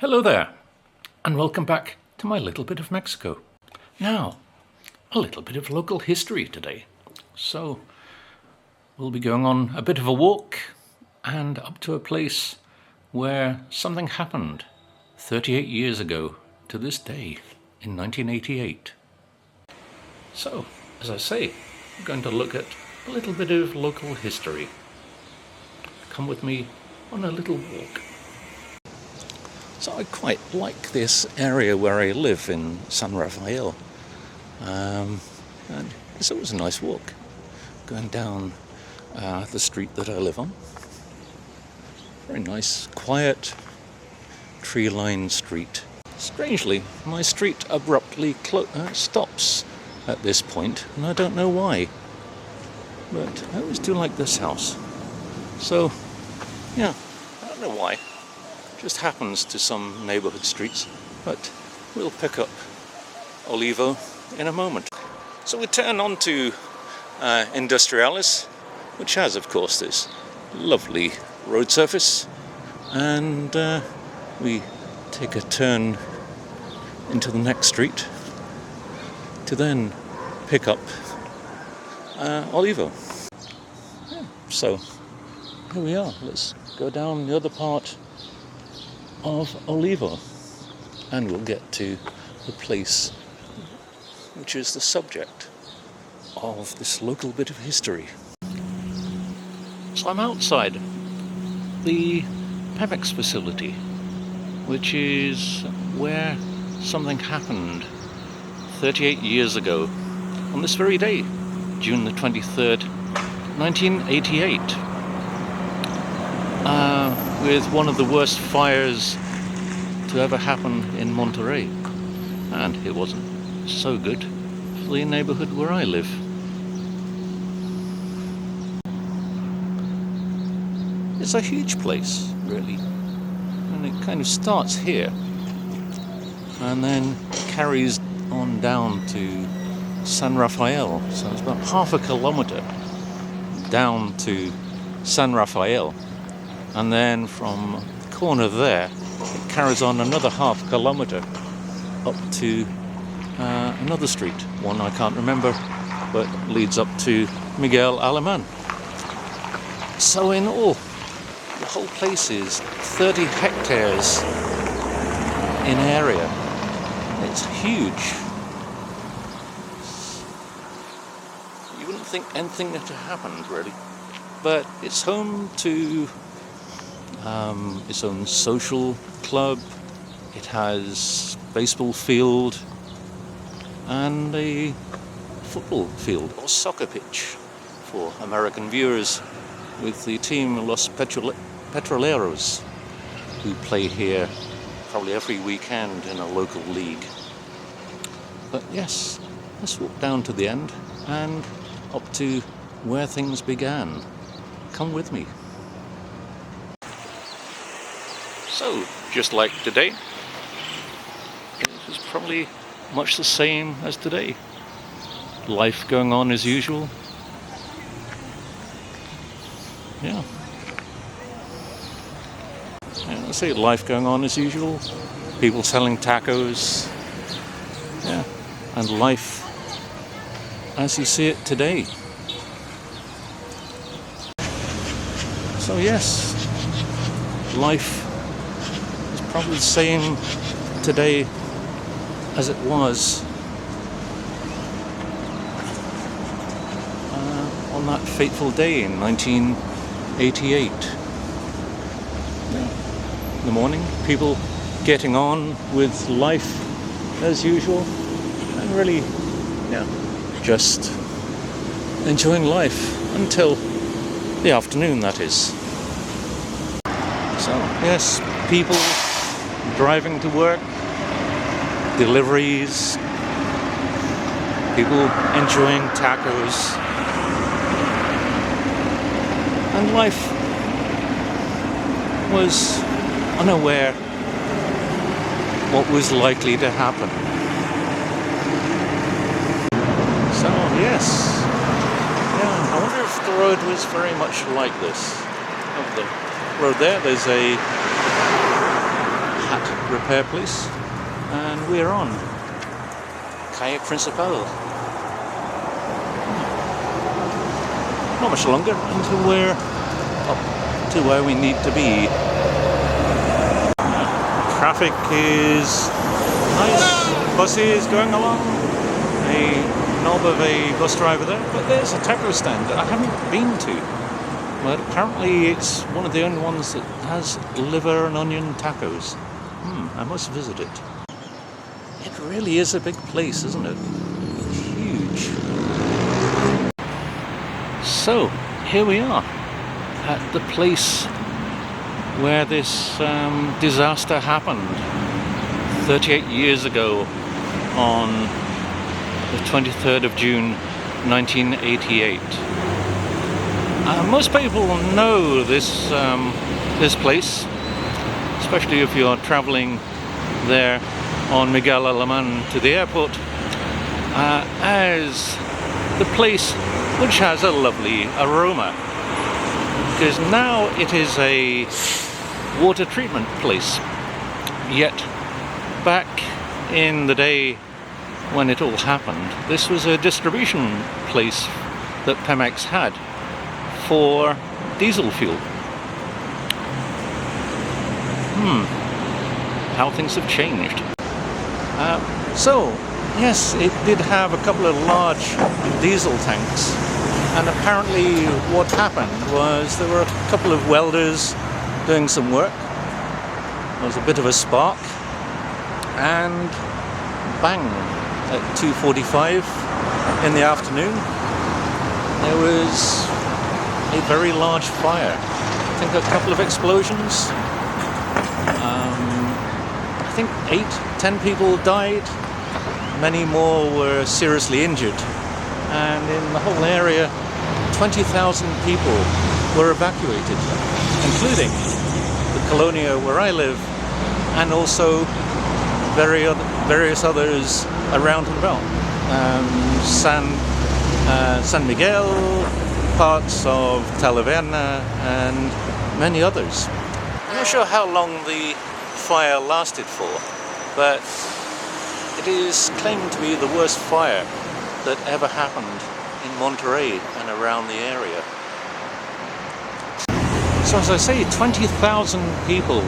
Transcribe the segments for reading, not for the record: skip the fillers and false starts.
Hello there, and welcome back to my little bit of Mexico. Now, a little bit of local history today. So, we'll be going on a bit of a walk and up to a place where something happened 38 years ago to this day in 1988. So, as I say, I'm going to look at a little bit of local history. Come with me on a little walk. So I quite like this area where I live in San Rafael, and it's always a nice walk going down the street that I live on. Very nice, quiet, tree-lined street. Strangely, my street abruptly stops at this point, and I don't know why, but I always do like this house. So, yeah, I don't know why. Just happens to some neighborhood streets, but we'll pick up Olivo in a moment. So we turn on to Industrialis, which has, of course, this lovely road surface, and we take a turn into the next street to then pick up Olivo. Yeah, so here we are. Let's go down the other part of Olivo, and we'll get to the place which is the subject of this local bit of history. So I'm outside the Pemex facility, which is where something happened 38 years ago on this very day, June the 23rd, 1988. With one of the worst fires to ever happen in Monterey. And it wasn't so good for the neighborhood where I live. It's a huge place, really. And it kind of starts here and then carries on down to San Rafael. So it's about half a kilometer down to San Rafael. And then from the corner there, it carries on another half kilometer up to another street, one I can't remember, but leads up to Miguel Alemán. So in all, the whole place is 30 hectares in area. It's huge. You wouldn't think anything had happened, really. But it's home to its own social club. It has baseball field and a football field or soccer pitch for American viewers, with the team Los Petroleros, who play here probably every weekend in a local league. But yes, let's walk down to the end and up to where things began. Come with me. So, just like today, it was probably much the same as today. Life going on as usual. Yeah, I say life going on as usual. People selling tacos. Yeah, and life as you see it today. So yes, life probably the same today as it was on that fateful day in 1988. In the morning, people getting on with life as usual, and really, just enjoying life until the afternoon, that is. So, yes, people driving to work, deliveries, people enjoying tacos, and life was unaware what was likely to happen. So, yes, I wonder if the road was very much like this. Of the road there's a repair place, and we're on Calle Principal. Not much longer until we're up to where we need to be. Traffic is nice, buses going along, a knob of a bus driver there, but there's a taco stand that I haven't been to. But apparently it's one of the only ones that has liver and onion tacos. I must visit it. It really is a big place, isn't it? Huge. So, here we are at the place where this disaster happened 38 years ago on the 23rd of June 1988. Most people know this place, especially if you're traveling there on Miguel Alemán to the airport, as the place which has a lovely aroma, because now it is a water treatment place. Yet back in the day when it all happened, this was a distribution place that Pemex had for diesel fuel. How things have changed. So, yes, it did have a couple of large diesel tanks, and apparently what happened was there were a couple of welders doing some work. There was a bit of a spark, and bang, at 2:45 in the afternoon, there was a very large fire. I think a couple of explosions. I think 8-10 people died. Many more were seriously injured. And in the whole area, 20,000 people were evacuated, including the colonia where I live, and also various others around and about. San Miguel, parts of Talavera, and many others. I'm not sure how long the fire lasted for, but it is claimed to be the worst fire that ever happened in Monterrey and around the area. So as I say, 20,000 people,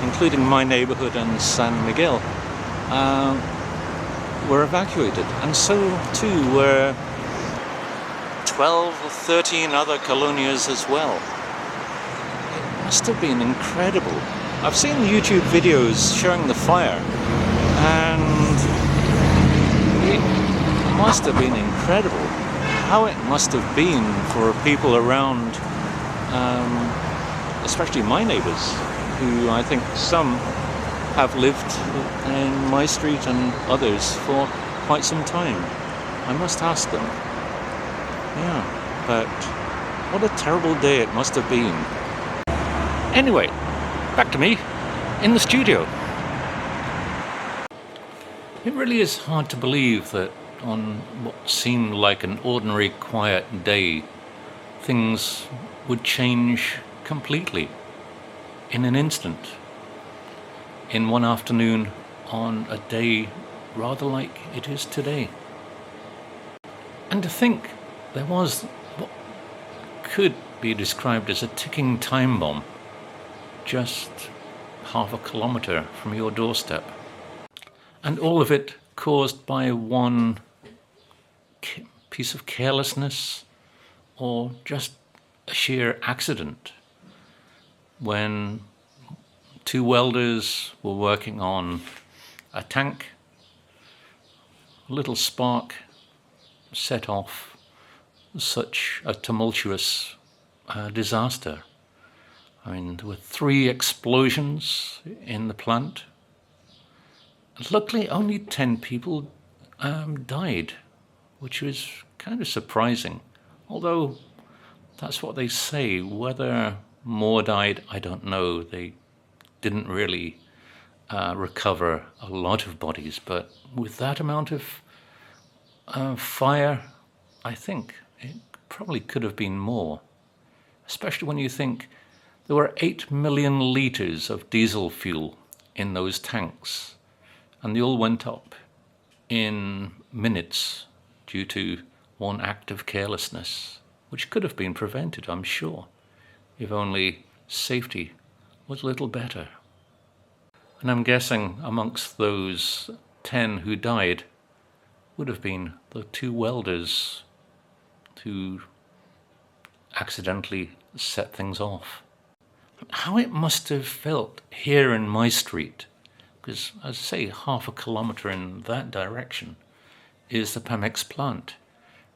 including my neighborhood and San Miguel, were evacuated, and so too were 12 or 13 other colonias as well. It must have been incredible. I've seen YouTube videos showing the fire, and it must have been incredible how it must have been for people around, especially my neighbors, who I think some have lived in my street and others for quite some time. I must ask them. Yeah, but what a terrible day it must have been. Anyway, back to me in the studio. It really is hard to believe that on what seemed like an ordinary quiet day, things would change completely in an instant, in one afternoon, on a day rather like it is today. And to think there was what could be described as a ticking time bomb just half a kilometre from your doorstep. And all of it caused by one piece of carelessness or just a sheer accident, when two welders were working on a tank. A little spark set off such a tumultuous disaster. I mean, there were 3 explosions in the plant. And luckily, only 10 people died, which was kind of surprising. Although, that's what they say. Whether more died, I don't know. They didn't really recover a lot of bodies, but with that amount of fire, I think it probably could have been more. Especially when you think there were 8 million litres of diesel fuel in those tanks, and they all went up in minutes due to one act of carelessness, which could have been prevented, I'm sure, if only safety was a little better. And I'm guessing amongst those 10 who died would have been the 2 welders who accidentally set things off. How it must have felt here in my street, because as I say, half a kilometre in that direction is the Pemex plant,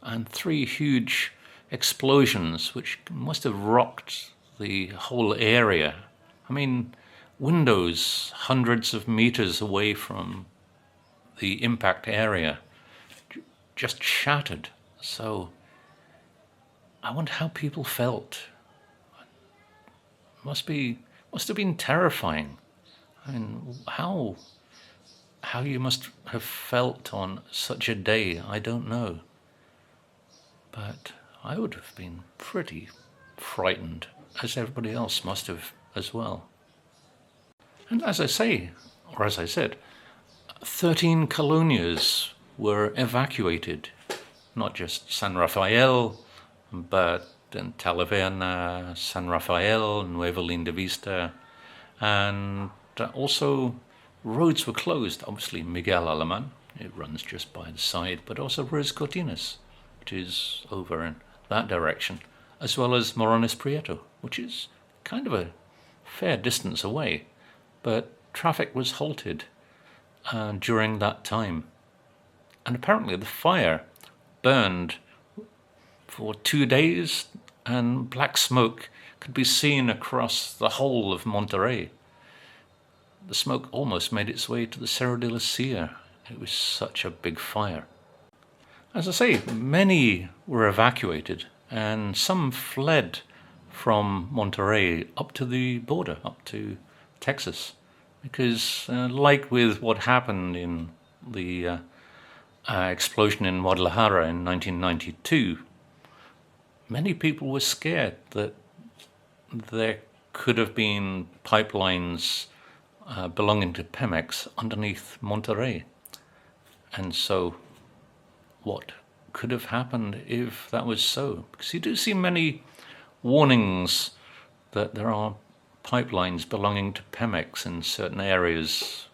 and 3 huge explosions which must have rocked the whole area. I mean, windows hundreds of meters away from the impact area just shattered. So I wonder how people felt. Must have been terrifying. I mean, how you must have felt on such a day, I don't know. But I would have been pretty frightened, as everybody else must have as well. And as I said, 13 colonias were evacuated, not just San Rafael, but in Talavera, San Rafael, Nueva Linda Vista, and also roads were closed. Obviously, Miguel Alemán, it runs just by the side, but also Ruiz Cortinas, which is over in that direction, as well as Morones Prieto, which is kind of a fair distance away, but traffic was halted during that time. And apparently the fire burned for 2 days, and black smoke could be seen across the whole of Monterrey. The smoke almost made its way to the Cerro de la Silla. It was such a big fire. As I say, many were evacuated, and some fled from Monterrey up to the border, up to Texas, because like with what happened in the explosion in Guadalajara in 1992, many people were scared that there could have been pipelines belonging to Pemex underneath Monterrey. And so what could have happened if that was so? Because you do see many warnings that there are pipelines belonging to Pemex in certain areas.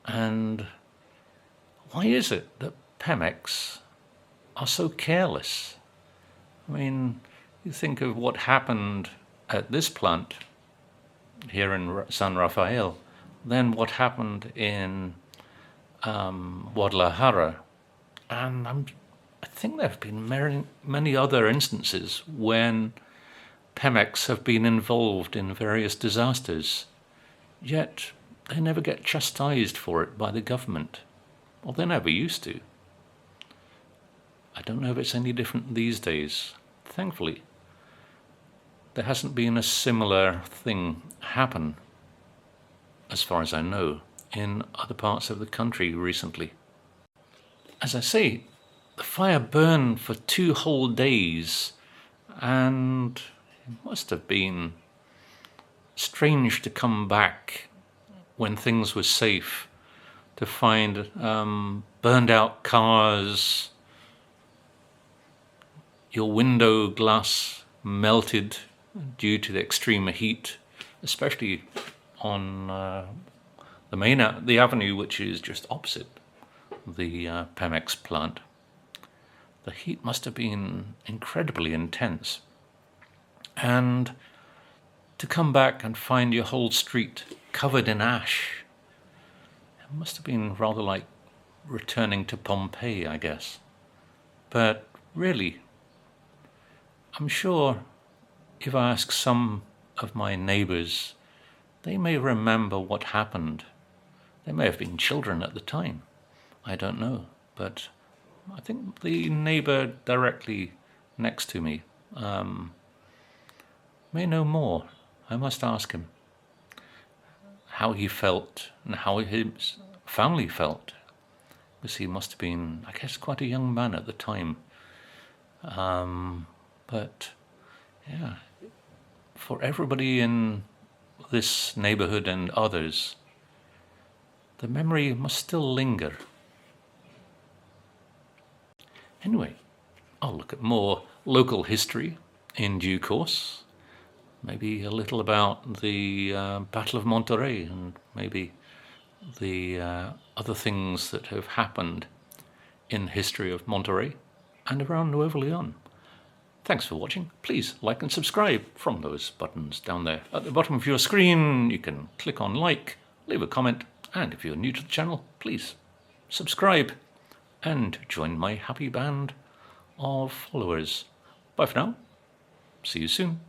And why is it that Pemex are so careless? I mean, you think of what happened at this plant here in San Rafael, then what happened in Guadalajara, and I think there have been many other instances when Pemex have been involved in various disasters, yet they never get chastised for it by the government. Well, they never used to. I don't know if it's any different these days. Thankfully, there hasn't been a similar thing happen, as far as I know, in other parts of the country recently. As I say, the fire burned for 2 whole days, and it must have been strange to come back when things were safe, to find burned out cars, your window glass melted due to the extreme heat, especially on the avenue which is just opposite the Pemex plant. The heat must have been incredibly intense. And to come back and find your whole street covered in ash, it must have been rather like returning to Pompeii, I guess. But really, I'm sure if I ask some of my neighbours, they may remember what happened. They may have been children at the time. I don't know. But I think the neighbour directly next to me may know more. I must ask him how he felt and how his family felt, because he must have been, I guess, quite a young man at the time. But yeah, for everybody in this neighborhood and others, the memory must still linger. Anyway, I'll look at more local history in due course. Maybe a little about the Battle of Monterrey and maybe the other things that have happened in the history of Monterrey and around Nuevo Leon. Thanks for watching. Please like and subscribe from those buttons down there. At the bottom of your screen, you can click on like, leave a comment, and if you're new to the channel, please subscribe and join my happy band of followers. Bye for now. See you soon.